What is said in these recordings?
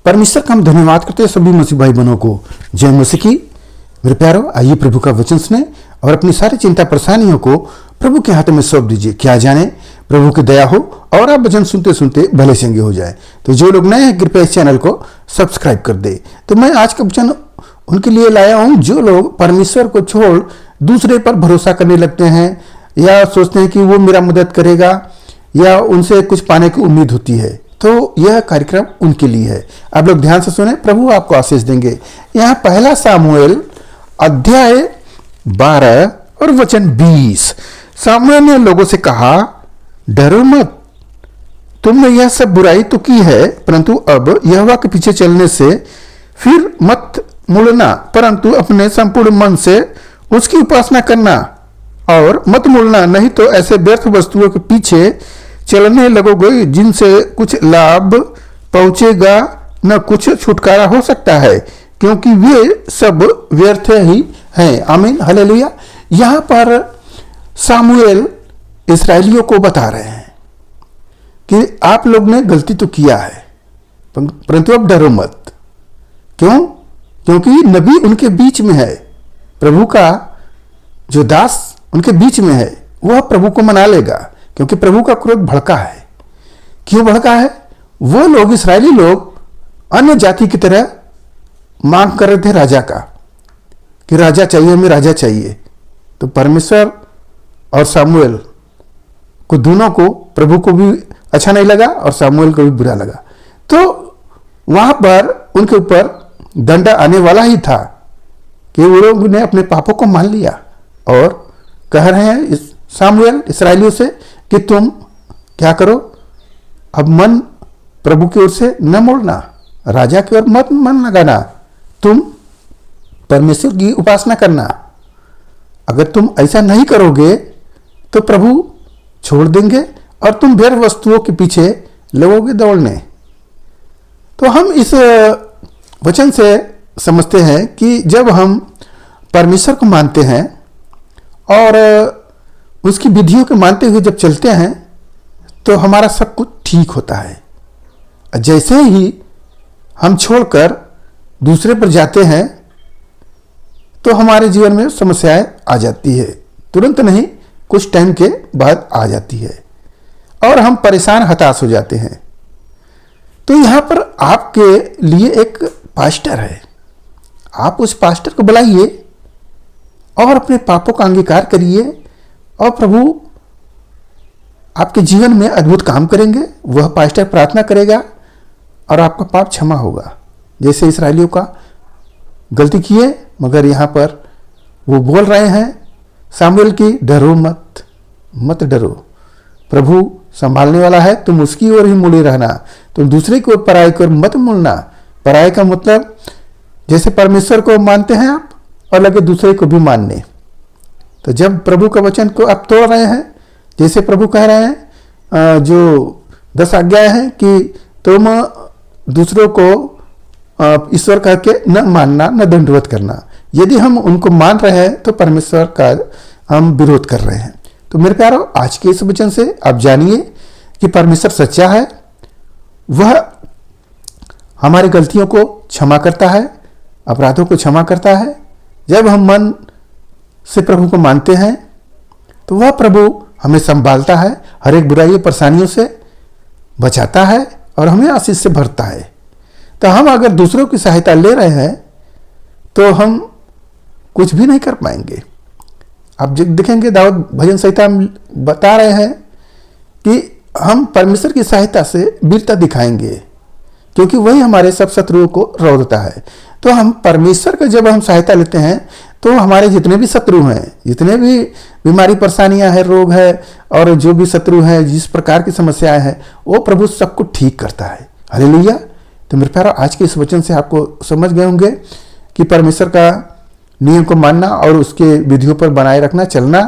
परमेश्वर का हम धन्यवाद करते हैं सभी मसीह भाई बहनों को। जय मसीह की। मेरे प्यारो, आइए प्रभु का वचन सुने और अपनी सारी चिंता परेशानियों को प्रभु के हाथ में सौंप दीजिए। क्या जाने प्रभु की दया हो और आप वचन सुनते सुनते भले चंगे हो जाए। तो जो लोग नए हैं कृपया इस चैनल को सब्सक्राइब कर दे। तो मैं आज का वचन उनके लिए लाया हूं जो लोग परमेश्वर को छोड़ दूसरे पर भरोसा करने लगते हैं या सोचते हैं कि वो मेरा मदद करेगा या उनसे कुछ पाने की उम्मीद होती है। तो यह कार्यक्रम उनके लिए है। आप लोग ध्यान से सुने, प्रभु आपको आशीष देंगे। यहाँ पहला सामुएल अध्याय 12 और वचन 20। सामुएल ने लोगों से कहा, डरो मत, तुमने यह सब बुराई तो की है, परंतु अब यहोवा के पीछे चलने से फिर मत मुड़ना, परंतु अपने संपूर्ण मन से उसकी उपासना करना और मत मुड़ना, नहीं तो ऐसे व्यर्थ वस्तुओं के पीछे चलने लगोगे जिनसे कुछ लाभ पहुंचेगा न कुछ छुटकारा हो सकता है, क्योंकि वे सब व्यर्थ ही हैं। आमीन, हालेलुया। यहां पर सामुएल इस्राएलियों को बता रहे हैं कि आप लोग ने गलती तो किया है, परंतु अब डरो मत। क्यों? क्योंकि नबी उनके बीच में है, प्रभु का जो दास उनके बीच में है, वह प्रभु को मना लेगा, क्योंकि प्रभु का क्रोध भड़का है। क्यों भड़का है? वो लोग, इस्राएली लोग, अन्य जाति की तरह मांग कर रहे थे राजा का, कि राजा चाहिए, हमें राजा चाहिए। तो परमेश्वर और सामुएल को, दोनों को, प्रभु को भी अच्छा नहीं लगा और सामुएल को भी बुरा लगा। तो वहां पर उनके ऊपर दंड आने वाला ही था कि वो लोग ने अपने पापों को मान लिया और कह रहे हैं सामुएल इस्राएलियों से कि तुम क्या करो, अब मन प्रभु की ओर से न मोड़ना, राजा की ओर मत मन लगाना, तुम परमेश्वर की उपासना करना। अगर तुम ऐसा नहीं करोगे तो प्रभु छोड़ देंगे और तुम व्यर्थ वस्तुओं के पीछे लगोगे दौड़ने। तो हम इस वचन से समझते हैं कि जब हम परमेश्वर को मानते हैं और उसकी विधियों को मानते हुए जब चलते हैं तो हमारा सब कुछ ठीक होता है। जैसे ही हम छोड़कर दूसरे पर जाते हैं तो हमारे जीवन में समस्याएं आ जाती है। तुरंत नहीं, कुछ टाइम के बाद आ जाती है और हम परेशान, हताश हो जाते हैं। तो यहां पर आपके लिए एक पास्टर है। आप उस पास्टर को बुलाइए और अपने पापों का अंगीकार करिए और प्रभु आपके जीवन में अद्भुत काम करेंगे। वह पास्टर प्रार्थना करेगा और आपका पाप क्षमा होगा। जैसे इस्राएलियों का गलती किए, मगर यहाँ पर वो बोल रहे हैं सामुएल की, डरो मत, मत डरो, प्रभु संभालने वाला है, तुम उसकी ओर ही मुड़े रहना, तुम दूसरे की ओर, पराई की ओर मत मुड़ना। पराई का मतलब जैसे परमेश्वर को मानते हैं आप और लगे दूसरे को भी मानने। तो जब प्रभु का वचन को आप तोड़ रहे हैं, जैसे प्रभु कह रहे हैं जो 10 आज्ञाएं हैं कि तुम दूसरों को ईश्वर कह के न मानना, न दंडवत करना। यदि हम उनको मान रहे हैं तो परमेश्वर का हम विरोध कर रहे हैं। तो मेरे प्यारो, आज के इस वचन से आप जानिए कि परमेश्वर सच्चा है। वह हमारी गलतियों को क्षमा करता है, अपराधों को क्षमा करता है। जब हम मन से प्रभु को मानते हैं तो वह प्रभु हमें संभालता है, हर एक बुराई परेशानियों से बचाता है और हमें आशीष से भरता है। तो हम अगर दूसरों की सहायता ले रहे हैं तो हम कुछ भी नहीं कर पाएंगे। आप देखेंगे दाऊद भजन संहिता में बता रहे हैं कि हम परमेश्वर की सहायता से वीरता दिखाएंगे, क्योंकि वही हमारे सब शत्रुओं को रोकता है। तो हम परमेश्वर का जब हम सहायता लेते हैं तो हमारे जितने भी शत्रु हैं, जितने भी बीमारी परेशानियां हैं, रोग है और जो भी शत्रु हैं, जिस प्रकार की समस्याएं हैं, वो प्रभु सबको ठीक करता है। हालेलुया। तो मेरे प्यारे, आज के इस वचन से आपको समझ गए होंगे कि परमेश्वर का नियम को मानना और उसके विधियों पर बनाए रखना, चलना,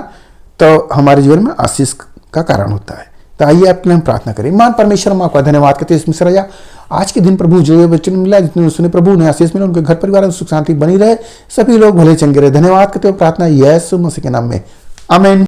तो हमारे जीवन में आशीष का कारण होता है। तो आइए आपके लिए हम प्रार्थना करें। मान परमेश्वर, हम आपका धन्यवाद करते हैं इसमें राजा, आज के दिन प्रभु जो ये वचन मिला, जितने सुने प्रभु उन्हें आशीष मिला, उनके घर परिवार में सुख शांति बनी रहे, सभी लोग भले चंगे रहे। धन्यवाद करते हुए प्रार्थना यीशु मसीह के नाम में, आमीन।